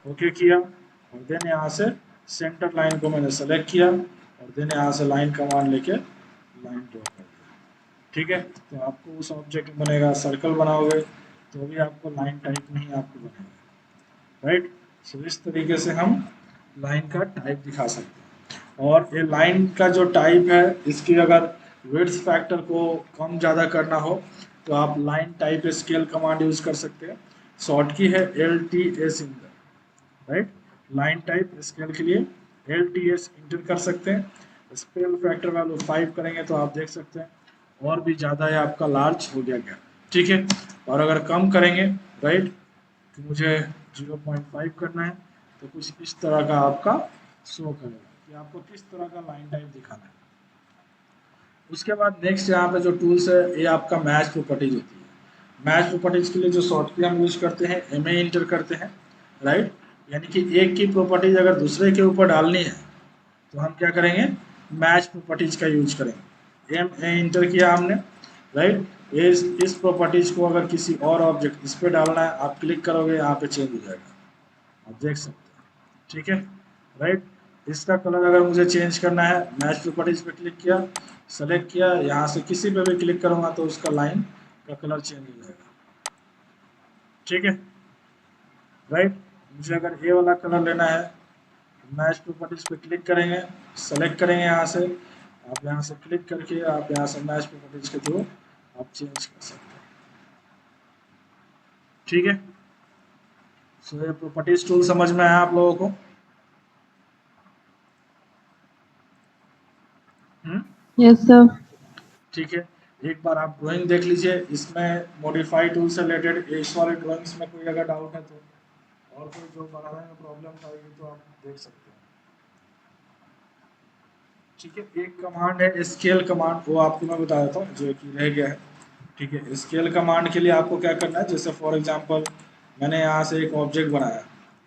ओके किया, और देन यहाँ से सेंटर लाइन को मैंने सेलेक्ट किया, और देन यहाँ से लाइन कमांड लेके लाइन ड्रॉ कर दिया, ठीक है। तो आपको उस ऑब्जेक्ट में बनेगा, सर्कल बनाओगे तो भी आपको लाइन टाइप में ही आपको बनेगा, राइट। सो इस तरीके से हम लाइन का टाइप दिखा सकते हैं। और ये लाइन का जो टाइप है, इसकी अगर विड्थ फैक्टर को कम ज़्यादा करना हो तो आप line type scale command use कर सकते हैं। शॉर्ट की है LTS inter, right. Line type scale के लिए LTS इंटर कर सकते हैं। स्केल फैक्टर वैल्यू 5 करेंगे तो आप देख सकते हैं और भी ज़्यादा है, आपका लार्ज हो गया, ठीक है। और अगर कम करेंगे, राइट, कि मुझे 0.5 करना है, तो कुछ इस तरह का आपका शो करेगा कि आपको किस तरह का लाइन टाइप दिखाना है। उसके बाद नेक्स्ट यहाँ पे जो टूल्स है, ये आपका मैच प्रॉपर्टीज होती है। मैच प्रॉपर्टीज के लिए जो शॉर्टकट हम यूज करते हैं, MA इंटर करते हैं, राइट। यानी कि एक की प्रॉपर्टीज अगर दूसरे के ऊपर डालनी है तो हम क्या करेंगे, मैच प्रॉपर्टीज का यूज करेंगे। MA इंटर किया हमने, राइट। इस प्रॉपर्टीज को अगर किसी और ऑब्जेक्ट इस पे डालना है, आप क्लिक करोगे यहाँ पे चेंज हो जाएगा, आप देख सकते हैं, ठीक है, राइट। इसका कलर अगर मुझे चेंज करना है, मैच प्रॉपर्टीज पे क्लिक किया, सेलेक्ट किया, यहाँ से किसी पे भी क्लिक करूंगा तो उसका लाइन का कलर चेंज हो जाएगा, ठीक है, राइट। मुझे अगर ये वाला कलर लेना है, मैच प्रॉपर्टीज पे क्लिक करेंगे, सेलेक्ट करेंगे, यहाँ से आप यहाँ से क्लिक करके आप यहाँ से मैच प्रॉपर्टीज के थ्रू आप चेंज कर सकते हैं, ठीक है। सो ये प्रॉपर्टीज टूल समझ में आया आप लोगों को? Yes, sir. ठीक है। एक बार आप ड्राइंग देख लीजिए, इसमें मॉडिफाई टूल से रिलेटेड इस वाले ड्राइंग्स में कोई अगर डाउट है तो, और कोई जो बनाने में प्रॉब्लम आएगी तो आप देख सकते हैं, ठीक है। एक कमांड है स्केल कमांड, वो आपको मैं बता देता हूँ जो कि रह गया है, ठीक है। स्केल कमांड के लिए आपको क्या करना है, जैसे फॉर एग्जांपल मैंने यहाँ से एक ऑब्जेक्ट बनाया,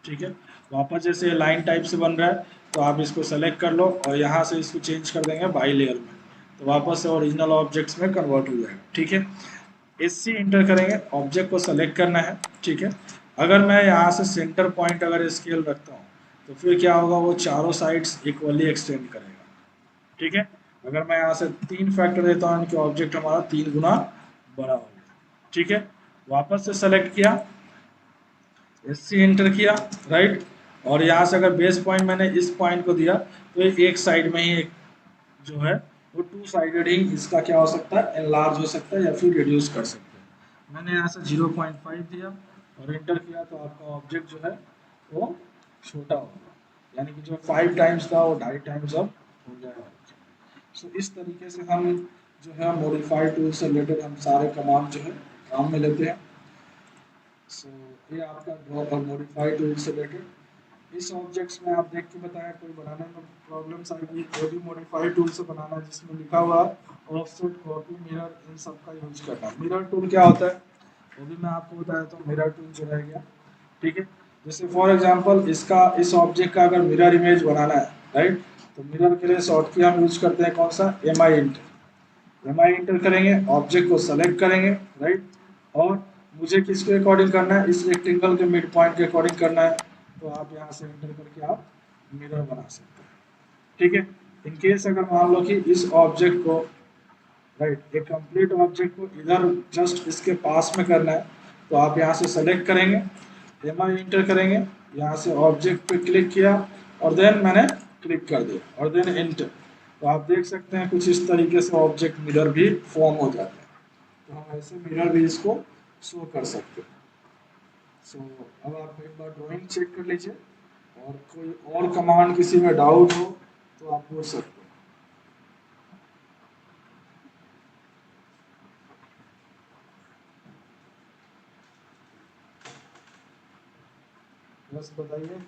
ठीक है, वापस जैसे लाइन टाइप से बन रहा है तो आप इसको सेलेक्ट कर लो और यहाँ से इसको चेंज कर देंगे बाई लेयर में, तो वापस से ओरिजिनल ऑब्जेक्ट्स में कन्वर्ट हो जाएगा, ठीक है। SC इंटर करेंगे, ऑब्जेक्ट को सेलेक्ट करना है, ठीक है। अगर मैं यहाँ से सेंटर पॉइंट अगर स्केल रखता हूँ तो फिर क्या होगा, वो चारों साइड्स इक्वली एक्सटेंड करेगा, ठीक है। अगर मैं यहाँ से 3 फैक्टर देता हूँ कि ऑब्जेक्ट हमारा 3 गुना बड़ा हो गया, ठीक है। वापस से सेलेक्ट किया, SC एंटर किया, राइट। और यहाँ से अगर बेस पॉइंट मैंने इस पॉइंट को दिया तो ये एक साइड में ही एक जो है वो टू साइडेड ही इसका क्या हो सकता है, एनलार्ज हो सकता है या फिर रिड्यूस कर सकते हैं। मैंने यहाँ से 0.5 दिया और एंटर किया तो आपका ऑब्जेक्ट जो है वो छोटा हो गया, यानी कि जो 5 टाइम्स था वो 2.5 टाइम्स अब हो जाएगा। सो इस तरीके से हम जो है मॉडिफाई टूल से रिलेटेड हम सारे कमांड जो है काम में लेते हैं। सो ये आपका ड्रॉ और मॉडिफाई टूल से रिलेटेड। इस ऑब्जेक्ट्स में आप देख के बताया कोई बनाने में प्रॉब्लम्स आएगी, वो भी मॉडिफाई टूल से बनाना है, जिसमें लिखा हुआ ऑफसेट, कॉपी, मिरर, इन सब का यूज करना है। मिरर टूल क्या होता है वो भी मैं आपको बताया था, मिरर टूल जो रह गया, ठीक है। जैसे फॉर एग्जांपल इसका इस ऑब्जेक्ट का अगर मिरर इमेज बनाना है, राइट, तो मिरर के लिए शॉर्ट की हम यूज करते हैं कौन सा, एम आई इंटर। एम आई इंटर करेंगे, ऑब्जेक्ट को सेलेक्ट करेंगे, राइट, और मुझे किसके अकॉर्डिंग करना है, इस रेक्टेंगल के मिड पॉइंट के अकॉर्डिंग करना है, तो आप यहाँ से एंटर करके आप मिरर बना सकते हैं, ठीक है। इन केस अगर मान लो कि इस ऑब्जेक्ट को, राइट, एक कंप्लीट ऑब्जेक्ट को इधर जस्ट इसके पास में करना है, तो आप यहाँ से सेलेक्ट करेंगे, एम आई इंटर करेंगे, यहाँ से ऑब्जेक्ट पे क्लिक किया और देन मैंने क्लिक कर दिया और देन एंटर, तो आप देख सकते हैं कुछ इस तरीके से ऑब्जेक्ट मिरर भी फॉर्म हो जाता है। तो हम ऐसे मिरर भी इसको शो कर सकते हैं। सो अब आप एक बार ड्राइंग चेक कर लीजिए, और कोई और कमांड किसी में डाउट हो तो आप पूछ सकते हैं। बस बताइए।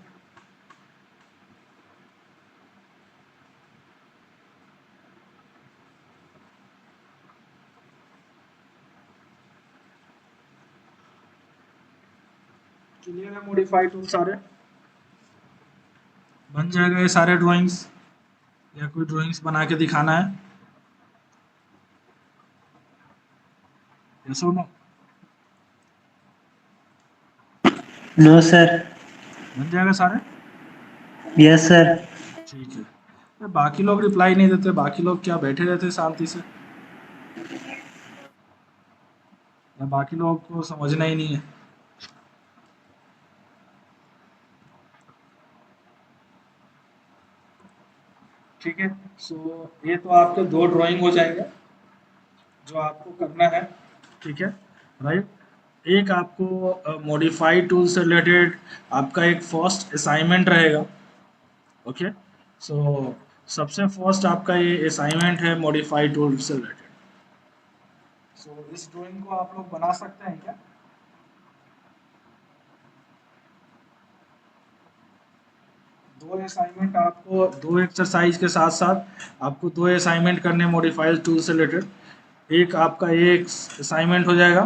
क्लियर है मॉडिफाई टूल सारे? बन जाएगा ये सारे ड्राइंग्स, या कोई ड्राइंग्स बना के दिखाना है? यस और नो? No sir. बन जाएगा सारे? Yes sir. ठीक है। ये बाकी लोग रिप्लाई नहीं देते, बाकी लोग क्या बैठे रहते शांति से, या बाकी लोगों को समझना ही नहीं है? ठीक है। सो ये तो आपके दो ड्राइंग हो जाएंगे जो आपको करना है, ठीक है, राइट। एक आपको मॉडिफाई टूल से रिलेटेड आपका एक फर्स्ट असाइनमेंट रहेगा, ओके। सो सबसे फर्स्ट आपका ये असाइनमेंट है मॉडिफाई टूल से रिलेटेड। सो इस ड्राइंग को आप लोग बना सकते हैं क्या? दो असाइनमेंट आपको, दो एक्सरसाइज के साथ साथ आपको दो असाइनमेंट करने मॉडिफाई टूल से रिलेटेड। एक आपका ये एक असाइनमेंट हो जाएगा,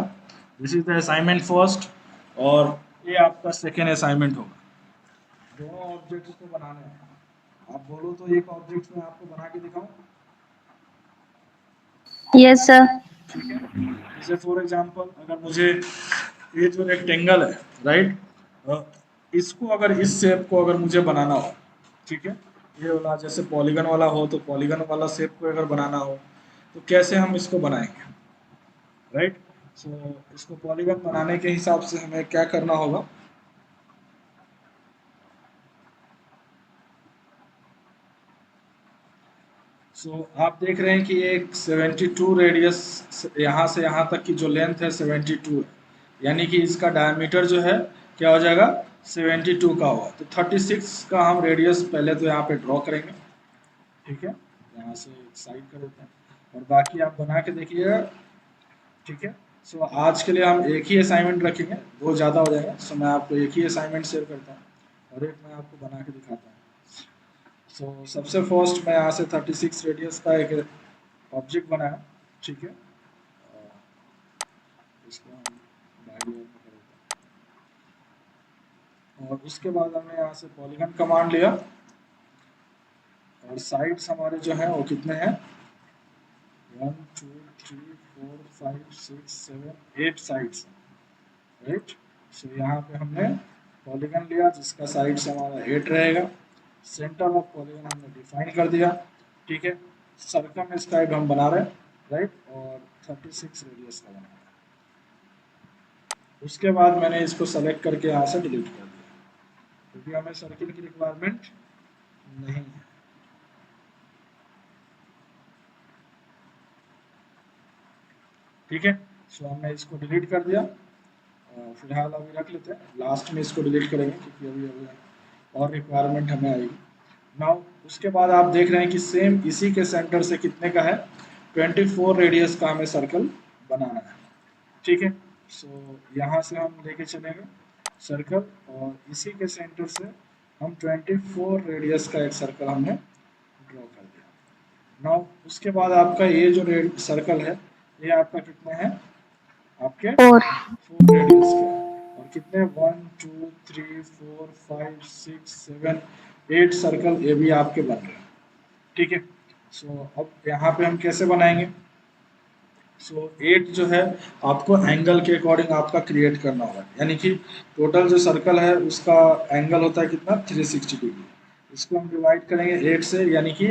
this is the assignment first, और ये आपका सेकेंड असाइनमेंट होगा। दोनों ऑब्जेक्ट्स को बनाने हैं। आप बोलो तो एक ऑब्जेक्ट में आपको बना के दिखाऊं? Yes, sir. ठीक है। जैसे फॉर एग्जांपल अगर मुझे ये जो रेक्टेंगल है, राइट, इसको अगर इस शेप को अगर मुझे बनाना हो, ठीक है, ये वाला जैसे पॉलीगन वाला हो, तो पॉलीगन वाला शेप को अगर बनाना हो तो कैसे हम इसको बनाएंगे, राइट। सो इसको पॉलीगन बनाने के हिसाब से हमें क्या करना होगा, आप देख रहे हैं कि एक 72 रेडियस, यहाँ से यहाँ तक की जो लेंथ है 72 है, यानी कि इसका डायमीटर जो है क्या हो जाएगा, 72 का होगा। तो 36 का हम रेडियस पहले तो यहाँ पे ड्रॉ करेंगे, ठीक है, यहाँ से साइड कर देते हैं, और बाकी आप बना के देखिएगा, ठीक है। सो आज के लिए हम एक ही असाइनमेंट रखेंगे, दो ज़्यादा हो जाएगा। सो मैं आपको एक ही असाइनमेंट शेयर करता हूँ और एक मैं आपको बना के दिखाता हूँ। सो सबसे फर्स्ट मैं यहाँ से 36 रेडियस का एक ऑब्जेक्ट बनाया, ठीक है, और इसको हम बाई ओर में कर देते हैं, और उसके बाद हमने यहाँ से पॉलीगन कमांड लिया, और साइड्स हमारे जो हैं वो कितने हैं, 1 2 3 4 5 6 7 8 साइड्स, राइट। सो यहाँ पे हमने पॉलीगन लिया जिसका साइड्स हमारा 8 रहेगा, सेंटर ऑफ पॉलीगन हमने डिफाइन कर दिया, ठीक है। सर्कम स्क्वायर हम बना रहे हैं, राइट, और 36 रेडियस का बना रहे हैं। उसके बाद मैंने इसको सेलेक्ट करके यहाँ से डिलीट कर दिया, क्योंकि हमें सर्किल की रिक्वायरमेंट नहीं है। ठीक है, सो हमने इसको डिलीट कर दिया। फिलहाल अभी रख लेते हैं, लास्ट में इसको डिलीट करेंगे क्योंकि अभी और रिक्वायरमेंट हमें आएगी। नाउ उसके बाद आप देख रहे हैं कि सेम इसी के सेंटर से कितने का है, 24 रेडियस का हमें सर्कल बनाना है। ठीक है, सो यहाँ से हम लेके चलेंगे सर्कल, और इसी के सेंटर से हम 24 रेडियस का एक सर्कल हमने ड्रॉ कर दिया। नाउ उसके बाद आपका ये जो सर्कल है, ये आपका कितने हैं, आपके 4. 4 रेडियस के हैं। और कितने, 1 2 3 4 5 6 7 8 सर्कल ये भी आपके बन रहे हैं। ठीक है, सो अब यहाँ पे हम कैसे बनाएंगे। सो 8 जो है आपको एंगल के अकॉर्डिंग आपका क्रिएट करना होगा, यानी कि टोटल जो सर्कल है उसका एंगल होता है कितना, 360 डिग्री। इसको हम डिवाइड करेंगे 8 से, यानी कि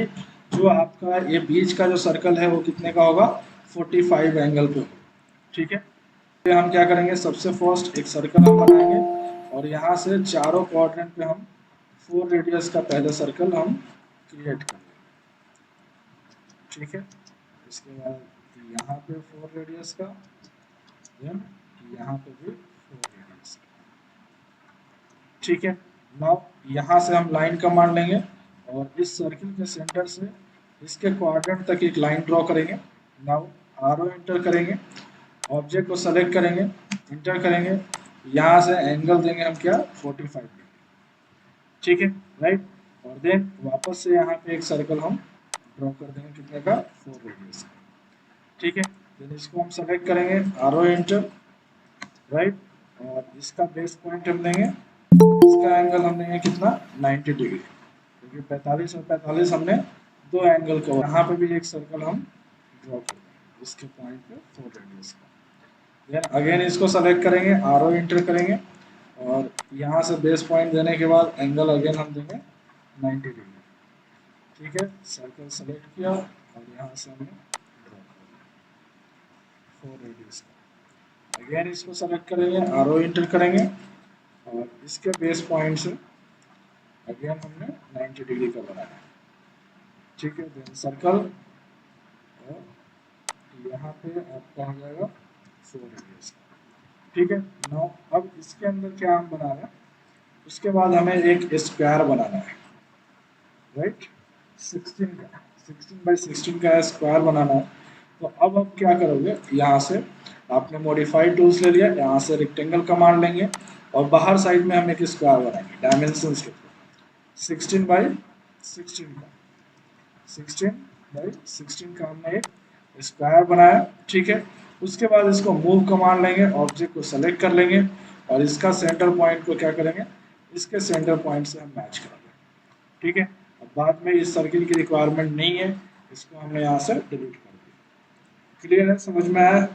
जो आपका ये बीच का जो सर्कल है वो कितने का होगा, 45 एंगल पे होगा। ठीक है, तो हम क्या करेंगे, सबसे फर्स्ट एक सर्कल हम बनाएंगे, और यहाँ से चारों क्वाड्रेंट पे हम 4 रेडियस का पहले सर्कल हम क्रिएट करेंगे। ठीक है, इसके बाद यहाँ पे 4 रेडियस का, देन यहाँ पे भी 4 रेडियस का। ठीक है, नाउ यहाँ से हम लाइन का मान लेंगे, और इस सर्किल के सेंटर से इसके क्वाड्रेंट तक एक लाइन ड्रॉ करेंगे। नाउ आरो एंटर करेंगे, ऑब्जेक्ट को सेलेक्ट करेंगे, इंटर करेंगे, यहाँ से एंगल देंगे हम क्या, 45 डिग्री। ठीक है, राइट, और देन वापस से यहाँ पे एक सर्कल हम ड्रॉ कर देंगे कितने का, 4 रेडियस का। ठीक है, देन इसको हम सेलेक्ट करेंगे, आरो एंटर, राइट, और इसका बेस पॉइंट हम देंगे, इसका एंगल हम देंगे कितना, 90 डिग्री, क्योंकि 45 और 45 हमने दो एंगल को। यहाँ पे भी एक सर्कल हम ड्रॉ कर देंगे इसके पॉइंट पे 4 रेडियस का। देन अगेन इसको सेलेक्ट करेंगे, आरो एंटर करेंगे, और यहाँ से बेस पॉइंट देने के बाद एंगल अगेन हम देंगे 90 डिग्री। ठीक है, सर्कल सेलेक्ट किया, और यहाँ से हमने ड्रॉ कर दिया 4 रेडियस का। अगेन इसको सेलेक्ट करेंगे, आरो एंटर करेंगे, और इसके बेस पॉइंट से अगेन हमने 90 डिग्री का बनाया है। ठीक है, देन सर्कल, और यहाँ पे आपका हो जाएगा 4 रेडियस का। ठीक है, नाउ अब इसके अंदर क्या हम बना रहे हैं, उसके बाद हमें एक स्क्वायर बनाना है, राइट, 16 का, 16 बाई 16 का स्क्वायर बनाना है। तो अब आप क्या करोगे, यहाँ से आपने मॉडिफाइड टूल्स ले लिया, यहाँ से रेक्टेंगल कमांड लेंगे, और बाहर साइड में हम एक स्क्वायर बनाएंगे डायमेंशंस के थ्रू। 16 बाई 16 का, 16 बाई 16 का हमने एक स्क्वायर बनाया। ठीक है, उसके बाद इसको मूव कमांड लेंगे, ऑब्जेक्ट को सेलेक्ट कर लेंगे, और इसका सेंटर पॉइंट को क्या करेंगे, इसके सेंटर पॉइंट से हम मैच करेंगे। ठीक है, अब बाद में इस सर्किल की रिक्वायरमेंट नहीं है, इसको हमने यहाँ से डिलीट कर दिया। क्लियर है, समझ में आया।